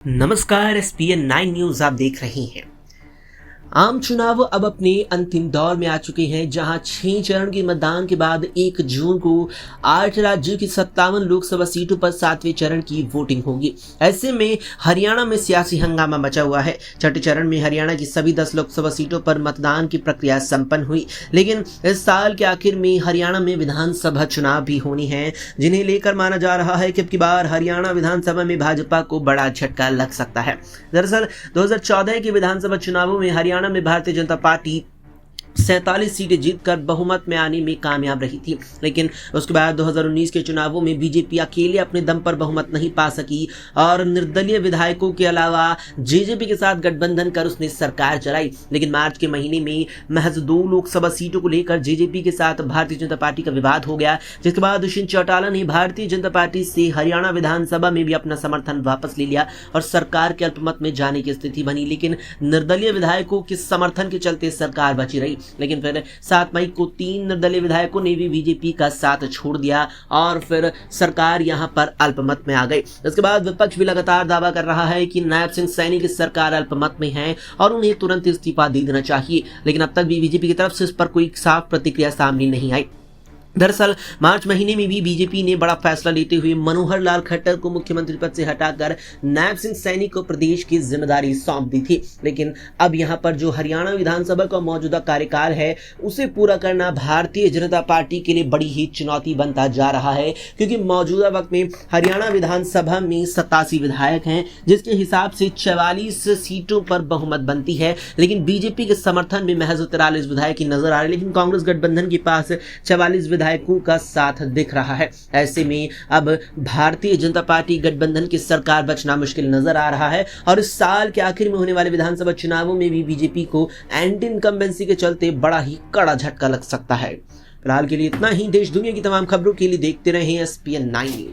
नमस्कार, ESPN 9 news आप देख रहे हैं। आम चुनाव अब अपने अंतिम दौर में आ चुके हैं, जहां 6 चरण के मतदान के बाद 1 जून को 8 राज्यों की 57 लोकसभा सीटों पर 7वें चरण की वोटिंग होगी। ऐसे में हरियाणा में सियासी हंगामा मचा हुआ है। छठे चरण में हरियाणा की सभी 10 लोकसभा सीटों पर मतदान की प्रक्रिया संपन्न हुई, लेकिन इस साल के आखिर में हरियाणा में विधानसभा चुनाव भी होनी है, जिन्हें लेकर माना जा रहा है कि अब की बार हरियाणा विधानसभा में भाजपा को बड़ा झटका लग सकता है। दरअसल 2014 के विधानसभा चुनावों में हरियाणा में भारतीय जनता पार्टी 47 सीटें जीतकर बहुमत में आने में कामयाब रही थी, लेकिन उसके बाद 2019 के चुनावों में बीजेपी अकेले अपने दम पर बहुमत नहीं पा सकी और निर्दलीय विधायकों के अलावा जेजेपी के साथ गठबंधन कर उसने सरकार चलाई। लेकिन मार्च के महीने में महज 2 लोकसभा सीटों को लेकर जेजेपी के साथ भारतीय जनता पार्टी का विवाद हो गया, जिसके बाद दुष्यंत चौटाला ने भारतीय जनता पार्टी से हरियाणा विधानसभा में भी अपना समर्थन वापस ले लिया और सरकार के अल्पमत में जाने की स्थिति बनी। लेकिन निर्दलीय विधायकों के समर्थन के चलते सरकार बची रही, लेकिन फिर 7 मई को 3 निर्दलीय विधायकों ने भी बीजेपी का साथ छोड़ दिया और फिर सरकार यहां पर अल्पमत में आ गई। इसके बाद विपक्ष भी लगातार दावा कर रहा है कि नायब सिंह सैनी की सरकार अल्पमत में है और उन्हें तुरंत इस्तीफा दे देना चाहिए, लेकिन अब तक भी बीजेपी की तरफ से इस पर कोई साफ प्रतिक्रिया सामने नहीं आई। दरअसल मार्च महीने में भी बीजेपी ने बड़ा फैसला लेते हुए मनोहर लाल खट्टर को मुख्यमंत्री पद से हटाकर नायब सिंह सैनी को प्रदेश की जिम्मेदारी सौंप दी थी, लेकिन अब यहां पर जो हरियाणा विधानसभा का मौजूदा कार्यकाल है उसे पूरा करना भारतीय जनता पार्टी के लिए बड़ी ही चुनौती बनता जा रहा है, क्योंकि मौजूदा वक्त में हरियाणा विधानसभा में 87 विधायक हैं, जिसके हिसाब से 44 सीटों पर बहुमत बनती है, लेकिन बीजेपी के समर्थन में महज 43 विधायक ही नजर आ रहे, लेकिन कांग्रेस गठबंधन के पास 44 विधायकों का साथ दिख रहा है। ऐसे में अब भारतीय जनता पार्टी गठबंधन की सरकार बचना मुश्किल नजर आ रहा है और इस साल के आखिर में होने वाले विधानसभा चुनावों में भी बीजेपी को एंटी इनकम्बेंसी के चलते बड़ा ही कड़ा झटका लग सकता है। फिलहाल के लिए इतना ही। देश दुनिया की तमाम खबरों के लिए देखते रहें एसपीएन 9 न्यूज।